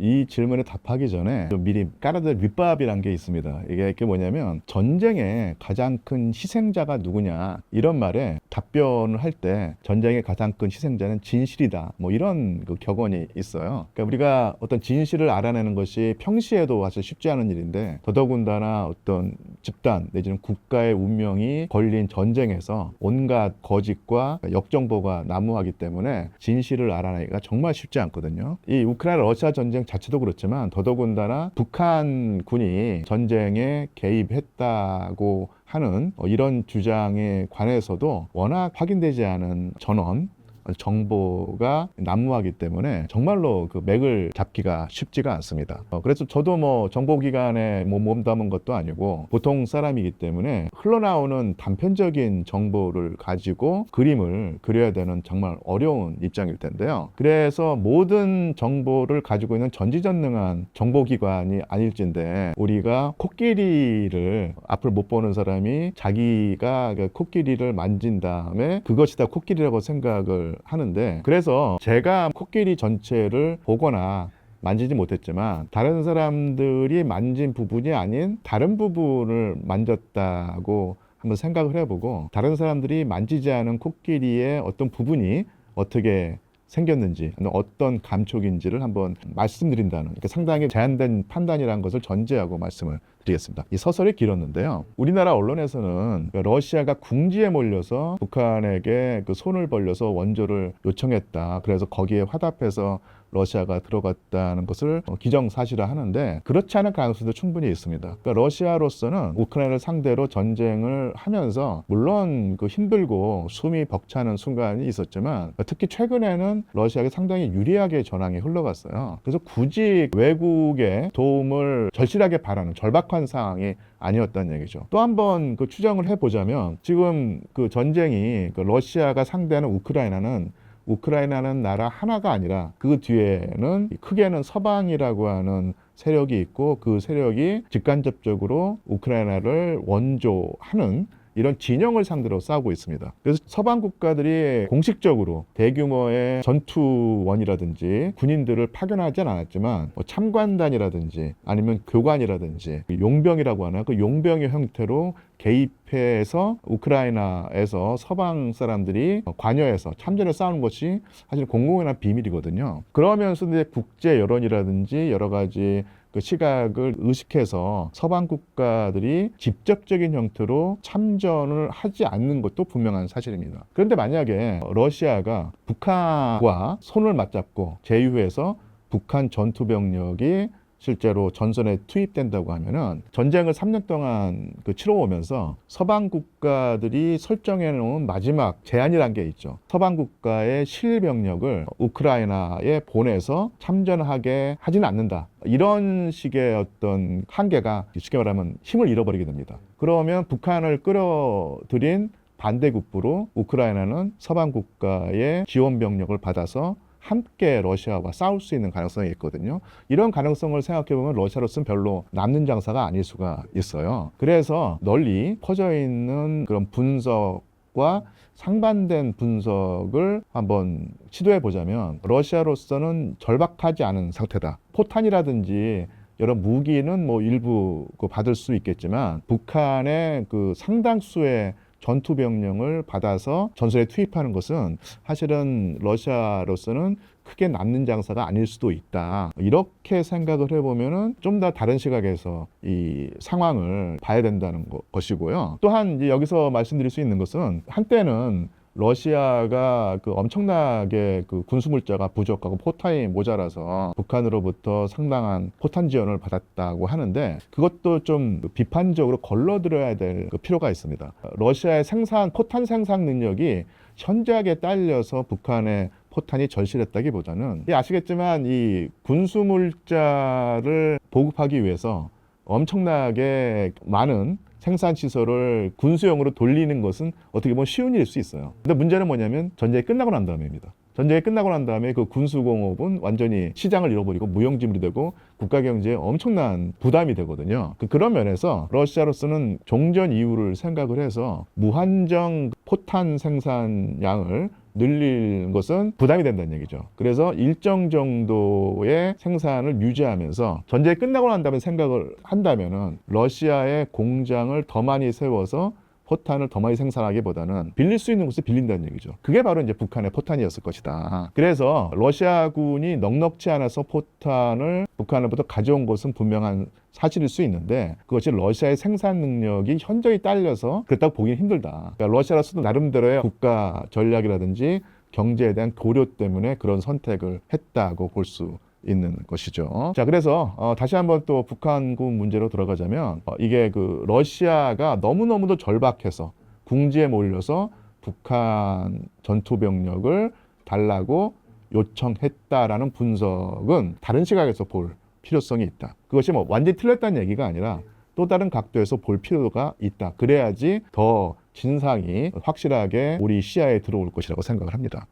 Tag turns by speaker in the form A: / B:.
A: 이 질문에 답하기 전에 좀 미리 깔아둘 밑밥이란 게 있습니다. 이게 뭐냐면 전쟁의 가장 큰 희생자가 누구냐 이런 말에 답변을 할 때 전쟁의 가장 큰 희생자는 진실이다. 뭐 이런 그 격언이 있어요. 그러니까 우리가 어떤 진실을 알아내는 것이 평시에도 사실 쉽지 않은 일인데 더더군다나 어떤 집단 내지는 국가의 운명이 걸린 전쟁에서 온갖 거짓과 역정보가 난무하기 때문에 진실을 알아내기가 정말 쉽지 않거든요. 이 우크라이나 러시아 전쟁 자체도 그렇지만 더더군다나 북한군이 전쟁에 개입했다고 하는 이런 주장에 관해서도 워낙 확인되지 않은 전원 정보가 난무하기 때문에 정말로 그 맥을 잡기가 쉽지가 않습니다. 그래서 저도 뭐 정보기관에 몸담은 것도 아니고 보통 사람이기 때문에 흘러나오는 단편적인 정보를 가지고 그림을 그려야 되는 정말 어려운 입장일 텐데요. 그래서 모든 정보를 가지고 있는 전지전능한 정보기관이 아닐진데 우리가 코끼리를 앞을 못 보는 사람이 자기가 그 코끼리를 만진 다음에 그것이 다 코끼리라고 생각을 하는데 그래서 제가 코끼리 전체를 보거나 만지지 못했지만 다른 사람들이 만진 부분이 아닌 다른 부분을 만졌다고 한번 생각을 해보고 다른 사람들이 만지지 않은 코끼리의 어떤 부분이 어떻게 생겼는지 어떤 감촉인지를 한번 말씀드린다는 그러니까 상당히 제한된 판단이라는 것을 전제하고 말씀을 드리겠습니다. 이 서설이 길었는데요. 우리나라 언론에서는 러시아가 궁지에 몰려서 북한에게 그 손을 벌려서 원조를 요청했다. 그래서 거기에 화답해서 러시아가 들어갔다는 것을 기정사실화 하는데 그렇지 않은 가능성도 충분히 있습니다. 그러니까 러시아로서는 우크라이나를 상대로 전쟁을 하면서 물론 그 힘들고 숨이 벅차는 순간이 있었지만 특히 최근에는 러시아가 상당히 유리하게 전황이 흘러갔어요. 그래서 굳이 외국의 도움을 절실하게 바라는 절박한 상황이 아니었다는 얘기죠. 또 한 번 그 추정을 해보자면 지금 그 전쟁이 그 러시아가 상대하는 우크라이나는 나라 하나가 아니라 그 뒤에는 크게는 서방이라고 하는 세력이 있고 그 세력이 직간접적으로 우크라이나를 원조하는 이런 진영을 상대로 싸우고 있습니다. 그래서 서방 국가들이 공식적으로 대규모의 전투원이라든지 군인들을 파견하진 않았지만 참관단이라든지 아니면 교관이라든지 용병이라고 하나 그 용병의 형태로 개입해서 우크라이나에서 서방 사람들이 관여해서 참전을 싸우는 것이 사실 공공연한 비밀이거든요. 그러면서 이제 국제 여론이라든지 여러 가지 그 시각을 의식해서 서방 국가들이 직접적인 형태로 참전을 하지 않는 것도 분명한 사실입니다. 그런데 만약에 러시아가 북한과 손을 맞잡고 제휴해서 북한 전투병력이 실제로 전선에 투입된다고 하면은 전쟁을 3년 동안 치러오면서 서방 국가들이 설정해 놓은 마지막 제한이란 게 있죠. 서방 국가의 실병력을 우크라이나에 보내서 참전하게 하지는 않는다. 이런 식의 어떤 한계가 쉽게 말하면 힘을 잃어버리게 됩니다. 그러면 북한을 끌어들인 반대급부로 우크라이나는 서방 국가의 지원 병력을 받아서 함께 러시아와 싸울 수 있는 가능성이 있거든요. 이런 가능성을 생각해보면 러시아로서는 별로 남는 장사가 아닐 수가 있어요. 그래서 널리 퍼져 있는 그런 분석과 상반된 분석을 한번 시도해 보자면 러시아로서는 절박하지 않은 상태다. 포탄이라든지 여러 무기는 뭐 일부 받을 수 있겠지만 북한의 그 상당수의 전투 병력을 받아서 전선에 투입하는 것은 사실은 러시아로서는 크게 남는 장사가 아닐 수도 있다. 이렇게 생각을 해보면은 좀 더 다른 시각에서 이 상황을 봐야 된다는 것이고요. 또한 이제 여기서 말씀드릴 수 있는 것은 한때는 러시아가 엄청나게 군수물자가 부족하고 포탄이 모자라서 북한으로부터 상당한 포탄 지원을 받았다고 하는데 그것도 좀 비판적으로 걸러들어야 될 필요가 있습니다. 러시아의 포탄 생산 능력이 현저하게 딸려서 북한의 포탄이 절실했다기보다는 아시겠지만 이 군수물자를 보급하기 위해서 엄청나게 많은 생산시설을 군수용으로 돌리는 것은 어떻게 보면 쉬운 일일 수 있어요. 근데 문제는 뭐냐면 전쟁이 끝나고 난 다음에입니다. 전쟁이 끝나고 난 다음에 그 군수공업은 완전히 시장을 잃어버리고 무용지물이 되고 국가경제에 엄청난 부담이 되거든요. 그런 면에서 러시아로서는 종전 이후를 생각을 해서 무한정 포탄 생산량을 늘리는 것은 부담이 된다는 얘기죠. 그래서 일정 정도의 생산을 유지하면서 전쟁이 끝나고 난 다음에 생각을 한다면은 러시아의 공장을 더 많이 세워서 포탄을 더 많이 생산하기보다는 빌릴 수 있는 곳을 빌린다는 얘기죠. 그게 바로 이제 북한의 포탄이었을 것이다. 그래서 러시아군이 넉넉지 않아서 포탄을 북한으로부터 가져온 것은 분명한 사실일 수 있는데 그것이 러시아의 생산 능력이 현저히 딸려서 그렇다고 보기는 힘들다. 그러니까 러시아로서도 나름대로의 국가 전략이라든지 경제에 대한 고려 때문에 그런 선택을 했다고 볼 수 있는 것이죠. 자, 그래서 다시 한번 또 북한군 문제로 들어가자면 이게 그 러시아가 너무너무도 절박해서 궁지에 몰려서 북한 전투병력을 달라고 요청했다라는 분석은 다른 시각에서 볼 필요성이 있다. 그것이 뭐 완전히 틀렸다는 얘기가 아니라 또 다른 각도에서 볼 필요가 있다. 그래야지 더 진상이 확실하게 우리 시야에 들어올 것이라고 생각을 합니다.